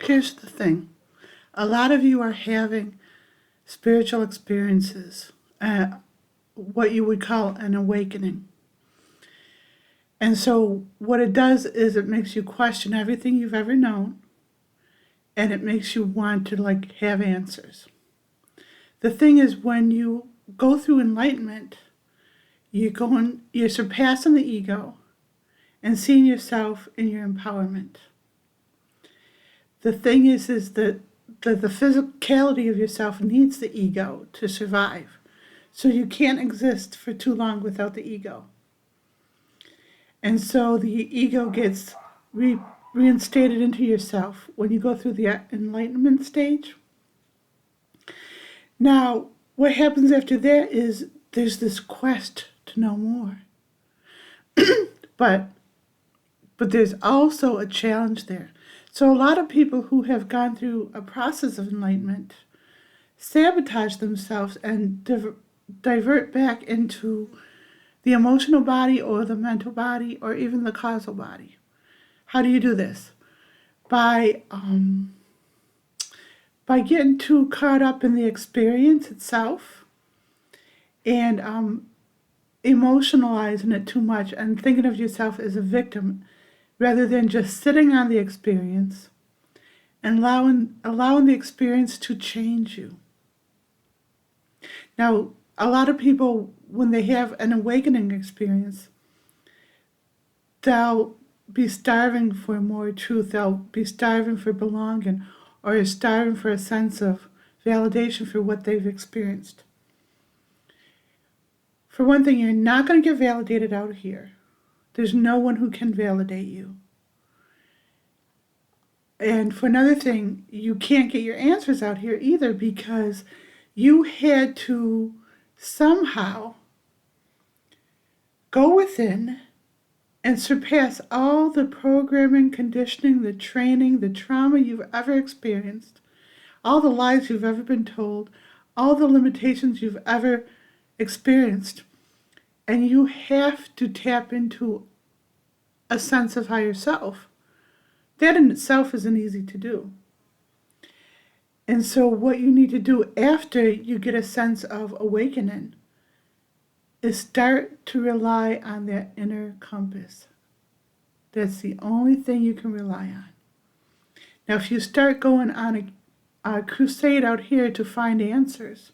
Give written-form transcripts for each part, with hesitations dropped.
Here's the thing. A lot of you are having spiritual experiences, what you would call an awakening. And so what it does is it makes you question everything you've ever known, and it makes you want to have answers. The thing is, when you go through enlightenment, you're surpassing the ego and seeing yourself in your empowerment. The thing is that the physicality of yourself needs the ego to survive. So you can't exist for too long without the ego. And so the ego gets reinstated into yourself when you go through the enlightenment stage. Now, what happens after that is there's this quest to know more. but there's also a challenge there. So a lot of people who have gone through a process of enlightenment sabotage themselves and divert back into the emotional body or the mental body or even the causal body. How do you do this? By getting too caught up in the experience itself and emotionalizing it too much and thinking of yourself as a victim rather than just sitting on the experience and allowing the experience to change you. Now, a lot of people, when they have an awakening experience, they'll be starving for more truth. They'll be starving for belonging or starving for a sense of validation for what they've experienced. For one thing, you're not going to get validated out here. There's no one who can validate you. And for another thing, you can't get your answers out here either because you had to somehow go within and surpass all the programming, conditioning, the training, the trauma you've ever experienced, all the lies you've ever been told, all the limitations you've ever experienced. And you have to tap into a sense of higher self. That in itself isn't easy to do. And so what you need to do after you get a sense of awakening is start to rely on that inner compass. That's the only thing you can rely on. Now, if you start going on a crusade out here to find answers,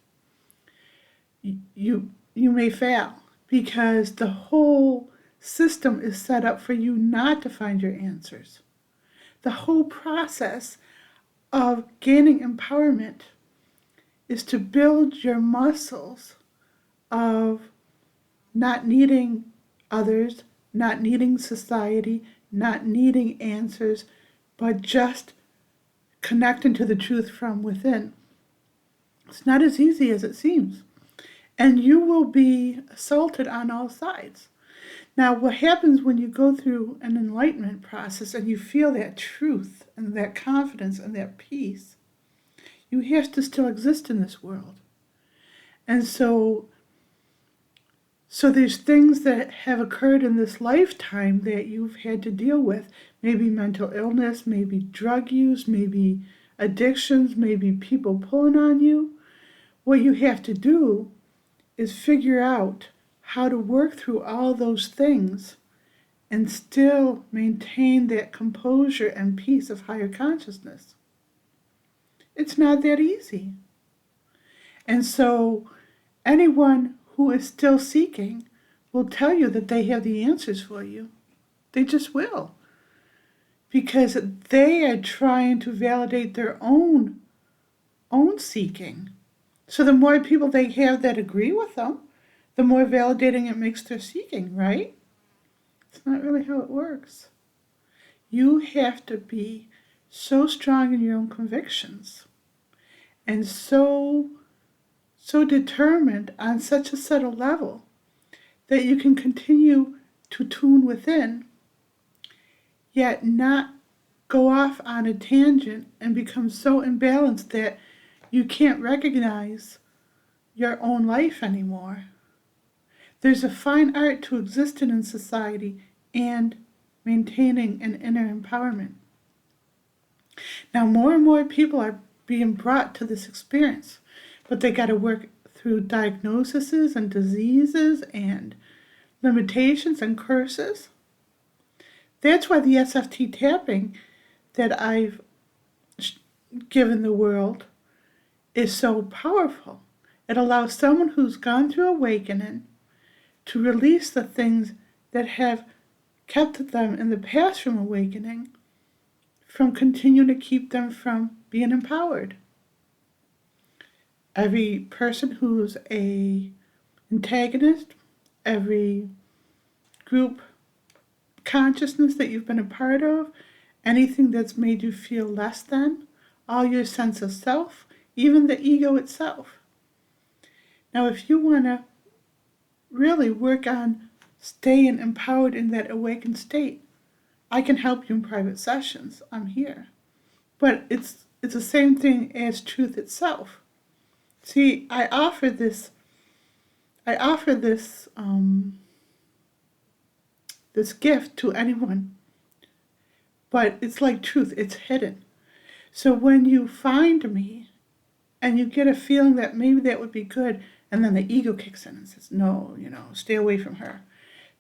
you may fail because the whole system is set up for you not to find your answers. The whole process of gaining empowerment is to build your muscles of not needing others, not needing society, not needing answers, but just connecting to the truth from within. It's not as easy as it seems. And you will be assaulted on all sides. Now, what happens when you go through an enlightenment process and you feel that truth and that confidence and that peace, you have to still exist in this world. And so there's things that have occurred in this lifetime that you've had to deal with. Maybe mental illness, maybe drug use, maybe addictions, maybe people pulling on you. What you have to do is figure out how to work through all those things and still maintain that composure and peace of higher consciousness. It's not that easy. And so anyone who is still seeking will tell you that they have the answers for you. They just will. Because they are trying to validate their own seeking. So the more people they have that agree with them, the more validating it makes their seeking, right? It's not really how it works. You have to be so strong in your own convictions and so determined on such a subtle level that you can continue to tune within, yet not go off on a tangent and become so imbalanced that you can't recognize your own life anymore. There's a fine art to existing in society and maintaining an inner empowerment. Now, more and more people are being brought to this experience, but they got to work through diagnoses and diseases and limitations and curses. That's why the SFT tapping that I've given the world is so powerful. It allows someone who's gone through awakening to release the things that have kept them in the past from awakening, from continuing to keep them from being empowered. Every person who's a antagonist, every group consciousness that you've been a part of, anything that's made you feel less than, all your sense of self, even the ego itself. Now, if you want to really work on staying empowered in that awakened state, I can help you in private sessions. I'm here. But it's the same thing as truth itself. See, I offer this this gift to anyone, but it's like truth, it's hidden. So when you find me and you get a feeling that maybe that would be good, and then the ego kicks in and says, no, stay away from her.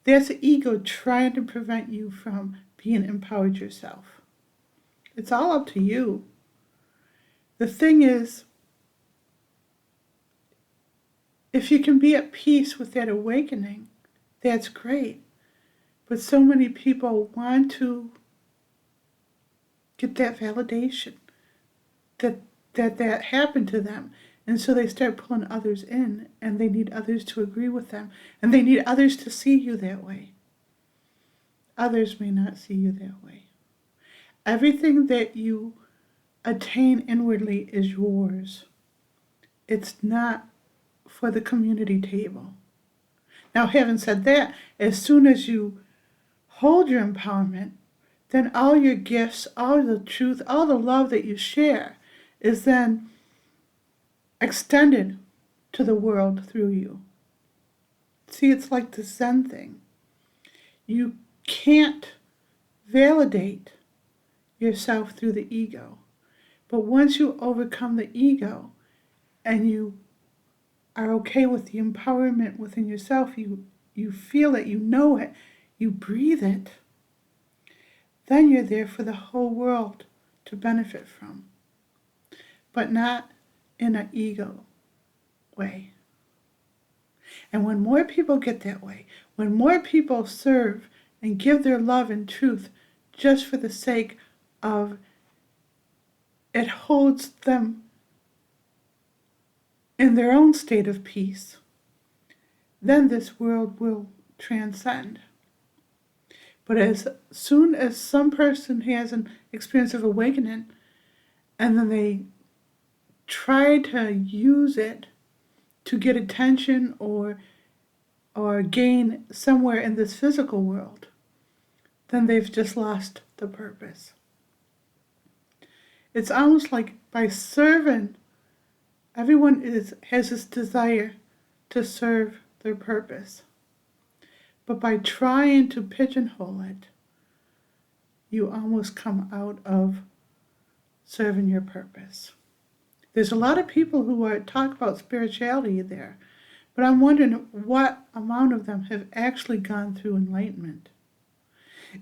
That's the ego trying to prevent you from being empowered yourself. It's all up to you. The thing is, if you can be at peace with that awakening, that's great. But so many people want to get that validation that happened to them. And so they start pulling others in, and they need others to agree with them, and they need others to see you that way. Others may not see you that way. Everything that you attain inwardly is yours. It's not for the community table. Now, having said that, as soon as you hold your empowerment, then all your gifts, all the truth, all the love that you share is then extended to the world through you. See, it's like the Zen thing. You can't validate yourself through the ego. But once you overcome the ego and you are okay with the empowerment within yourself, you feel it, you know it, you breathe it, then you're there for the whole world to benefit from. But not in an ego way. And when more people get that way, when more people serve and give their love and truth just for the sake of it holds them in their own state of peace, then this world will transcend. But as soon as some person has an experience of awakening, and then they try to use it to get attention or gain somewhere in this physical world, then they've just lost the purpose. It's almost like by serving, everyone has this desire to serve their purpose. But by trying to pigeonhole it, you almost come out of serving your purpose. There's a lot of people who talk about spirituality there, but I'm wondering what amount of them have actually gone through enlightenment.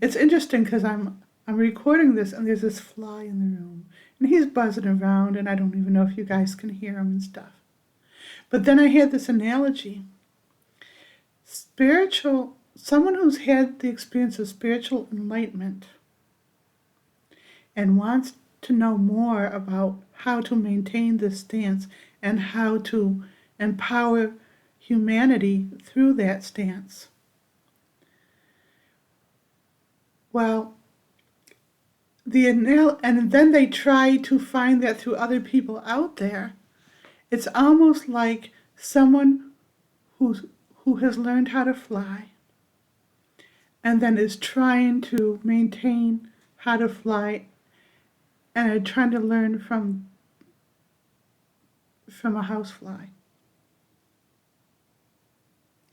It's interesting because I'm recording this and there's this fly in the room and he's buzzing around and I don't even know if you guys can hear him and stuff. But then I had this analogy. Someone who's had the experience of spiritual enlightenment and wants to know more about how to maintain this stance and how to empower humanity through that stance. Well, and then they try to find that through other people out there. It's almost like someone who has learned how to fly and then is trying to maintain how to fly and are trying to learn from a housefly.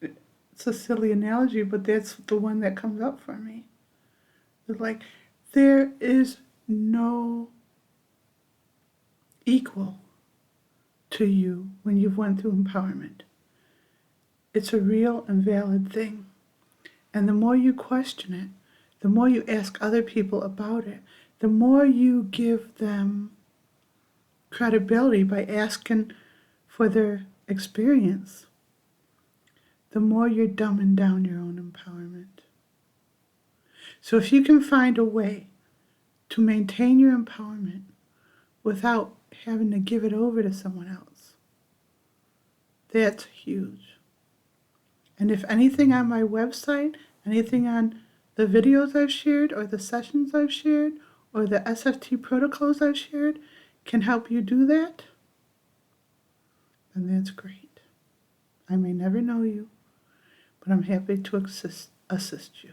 It's a silly analogy, but that's the one that comes up for me. It's like there is no equal to you when you've went through empowerment. It's a real and valid thing. And the more you question it, the more you ask other people about it, the more you give them credibility by asking for their experience, the more you're dumbing down your own empowerment. So if you can find a way to maintain your empowerment without having to give it over to someone else, that's huge. And if anything on my website, anything on the videos I've shared or the sessions I've shared or the SFT protocols I've shared can help you do that, then that's great. I may never know you, but I'm happy to assist you.